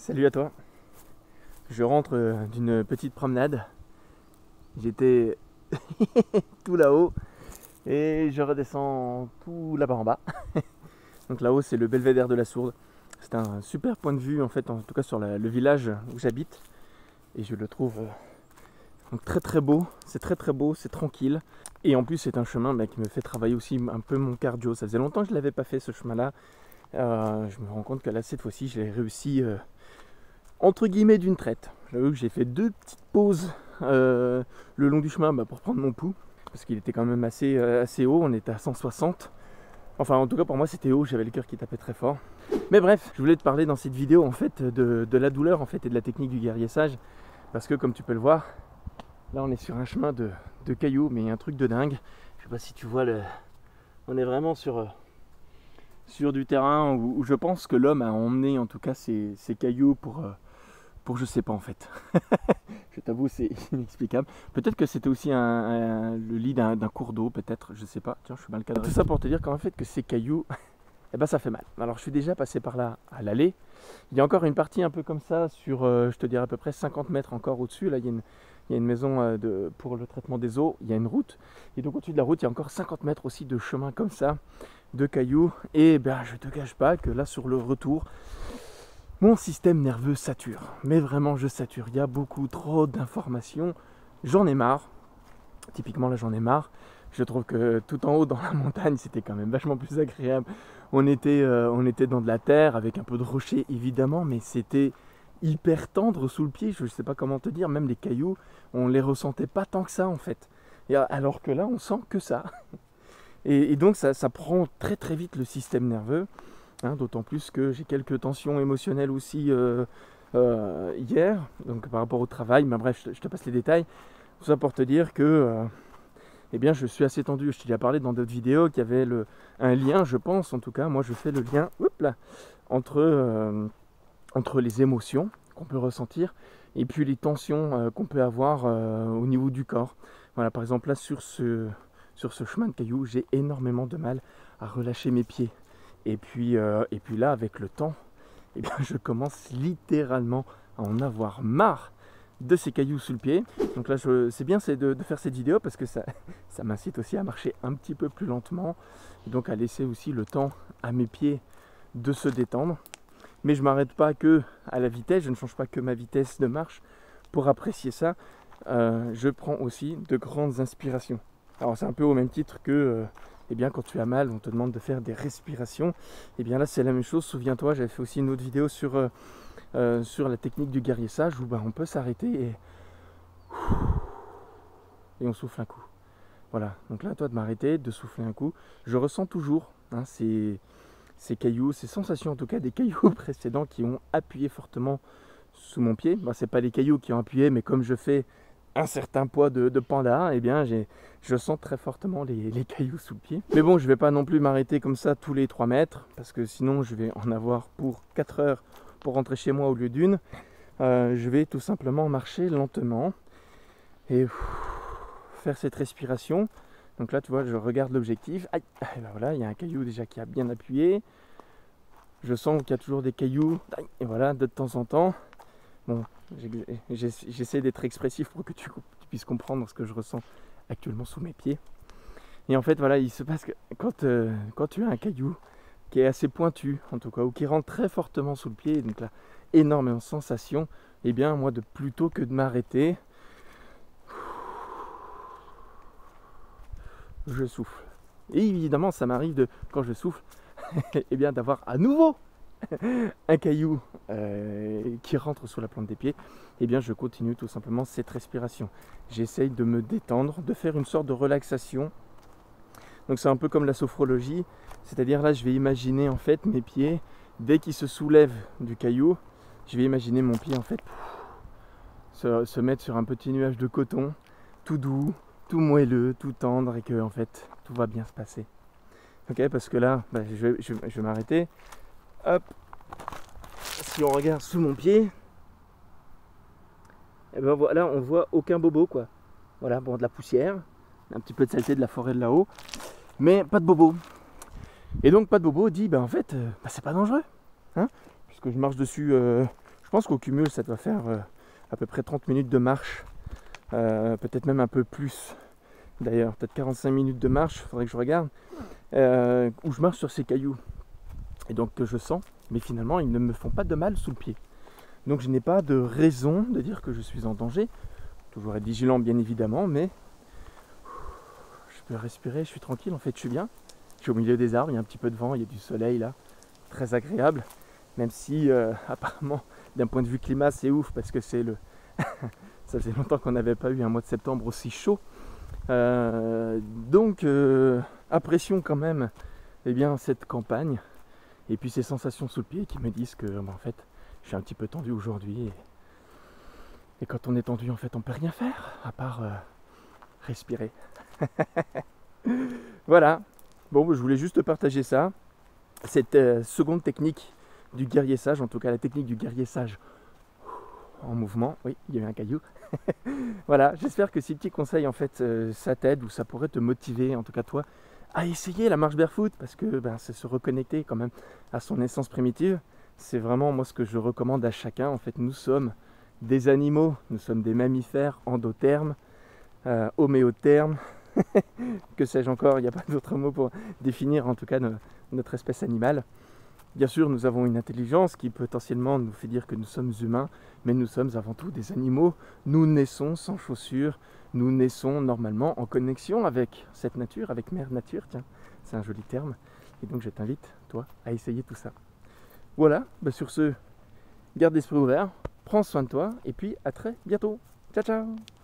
Salut à toi. Je rentre d'une petite promenade. J'étais tout là-haut et je redescends tout là-bas en bas. Donc là-haut, c'est le belvédère de la Sourde. C'est un super point de vue en fait, en tout cas sur le village où j'habite. Et je le trouve donc très beau. C'est très beau, c'est tranquille. Et en plus, c'est un chemin qui me fait travailler aussi un peu mon cardio. Ça faisait longtemps que je ne l'avais pas fait ce chemin-là. Je me rends compte que là, cette fois-ci, je l'ai réussi entre guillemets d'une traite. J'avoue que j'ai fait 2 petites pauses le long du chemin pour prendre mon pouls. Parce qu'il était quand même assez haut, on était à 160. Enfin, en tout cas, pour moi, c'était haut, j'avais le cœur qui tapait très fort. Mais bref, je voulais te parler dans cette vidéo en fait de la douleur en fait et de la technique du guerrier sage. Parce que comme tu peux le voir, là on est sur un chemin de cailloux, mais il y a un truc de dingue. Je sais pas si tu vois on est vraiment sur du terrain où je pense que l'homme a emmené en tout cas ces cailloux pour je sais pas en fait. Je t'avoue, c'est inexplicable. Peut-être que c'était aussi le lit d'un cours d'eau, peut-être, je sais pas. Tiens, je suis mal cadré. Tout ça pour te dire qu'en fait que ces cailloux, eh ben ça fait mal. Alors je suis déjà passé par là à l'aller. Il y a encore une partie un peu comme ça sur, je te dirais à peu près 50 mètres encore au-dessus. Là, il y a une maison pour le traitement des eaux. Il y a une route. Et donc au-dessus de la route, il y a encore 50 mètres aussi de chemin comme ça, de cailloux. Et ben je te cache pas que là, sur le retour, mon système nerveux sature, mais vraiment je sature, il y a beaucoup trop d'informations, j'en ai marre, typiquement là j'en ai marre, je trouve que tout en haut dans la montagne c'était quand même vachement plus agréable, on était dans de la terre avec un peu de rochers évidemment, mais c'était hyper tendre sous le pied, je ne sais pas comment te dire, même les cailloux, on les ressentait pas tant que ça en fait, et alors que là on sent que ça, et donc ça prend très vite le système nerveux. D'autant plus que j'ai quelques tensions émotionnelles aussi hier, donc par rapport au travail, mais bref, je te passe les détails. Tout ça pour te dire que eh bien, je suis assez tendu. Je t'ai déjà parlé dans d'autres vidéos qu'il y avait un lien, je pense, en tout cas, moi je fais le lien entre les émotions qu'on peut ressentir et puis les tensions qu'on peut avoir au niveau du corps. Voilà, par exemple, là, sur ce chemin de cailloux, j'ai énormément de mal à relâcher mes pieds. Et puis là, avec le temps, eh bien, je commence littéralement à en avoir marre de ces cailloux sous le pied. Donc là, c'est bien de faire cette vidéo parce que ça m'incite aussi à marcher un petit peu plus lentement. Et donc à laisser aussi le temps à mes pieds de se détendre. Mais je ne m'arrête pas que à la vitesse, je ne change pas que ma vitesse de marche pour apprécier ça. Je prends aussi de grandes inspirations. Alors c'est un peu au même titre que... eh bien, quand tu as mal, on te demande de faire des respirations. Et bien là, c'est la même chose. Souviens-toi, j'avais fait aussi une autre vidéo sur la technique du guerrier sage où on peut s'arrêter et on souffle un coup. Voilà. Donc là, toi, de m'arrêter, de souffler un coup. Je ressens toujours ces cailloux, ces sensations en tout cas des cailloux précédents qui ont appuyé fortement sous mon pied. Ce n'est pas les cailloux qui ont appuyé, mais comme je fais un certain poids de panda, eh bien je sens très fortement les cailloux sous le pied. Mais bon, je ne vais pas non plus m'arrêter comme ça tous les 3 mètres, parce que sinon je vais en avoir pour 4 heures pour rentrer chez moi au lieu d'une. Je vais tout simplement marcher lentement et faire cette respiration. Donc là, tu vois, je regarde l'objectif. Aïe, et ben voilà, il y a un caillou déjà qui a bien appuyé. Je sens qu'il y a toujours des cailloux, et voilà, de temps en temps. Bon, j'essaie d'être expressif pour que tu puisses comprendre ce que je ressens actuellement sous mes pieds. Et en fait, voilà, il se passe que quand tu as un caillou qui est assez pointu, en tout cas, ou qui rentre très fortement sous le pied, donc là, énormément de sensations, eh bien, moi, plutôt que de m'arrêter, je souffle. Et évidemment, ça m'arrive quand je souffle, eh bien, d'avoir à nouveau un caillou qui rentre sous la plante des pieds, et bien je continue tout simplement cette respiration. J'essaye de me détendre, de faire une sorte de relaxation. Donc c'est un peu comme la sophrologie, c'est-à-dire là je vais imaginer en fait mes pieds, dès qu'ils se soulèvent du caillou, je vais imaginer mon pied en fait se mettre sur un petit nuage de coton, tout doux, tout moelleux, tout tendre, et que en fait tout va bien se passer. Ok, parce que là, je vais m'arrêter. Hop, si on regarde sous mon pied, et ben voilà, on voit aucun bobo quoi. Voilà, bon, de la poussière, un petit peu de saleté de la forêt de là-haut, mais pas de bobo. Et donc pas de bobo dit, en fait, c'est pas dangereux, puisque je marche dessus, Je pense qu'au cumul, ça doit faire à peu près 30 minutes de marche, peut-être même un peu plus. D'ailleurs, peut-être 45 minutes de marche, il faudrait que je regarde, où je marche sur ces cailloux. Et donc que je sens, mais finalement, ils ne me font pas de mal sous le pied. Donc je n'ai pas de raison de dire que je suis en danger. Toujours être vigilant, bien évidemment, mais je peux respirer, je suis tranquille, en fait, je suis bien. Je suis au milieu des arbres, il y a un petit peu de vent, il y a du soleil là, très agréable. Même si, apparemment, d'un point de vue climat, c'est ouf, parce que c'est le... ça faisait longtemps qu'on n'avait pas eu un mois de septembre aussi chaud. Donc, apprécions quand même cette campagne et puis ces sensations sous le pied qui me disent que en fait je suis un petit peu tendu aujourd'hui et quand on est tendu en fait on peut rien faire à part respirer. Voilà, bon je voulais juste partager ça, cette seconde technique du guerrier sage, en tout cas la technique du guerrier sage en mouvement. Oui, il y a eu un caillou. Voilà, j'espère que ces petits conseils en fait ça t'aide ou ça pourrait te motiver, en tout cas toi, à essayer la marche barefoot parce que c'est se reconnecter quand même à son essence primitive. C'est vraiment moi ce que je recommande à chacun. En fait, nous sommes des animaux, nous sommes des mammifères endothermes, homéothermes, que sais-je encore, il n'y a pas d'autre mot pour définir en tout cas notre espèce animale. Bien sûr, nous avons une intelligence qui potentiellement nous fait dire que nous sommes humains, mais nous sommes avant tout des animaux. Nous naissons sans chaussures, nous naissons normalement en connexion avec cette nature, avec Mère Nature, tiens, c'est un joli terme. Et donc je t'invite, toi, à essayer tout ça. Voilà, sur ce, garde l'esprit ouvert, prends soin de toi, et puis à très bientôt. Ciao, ciao!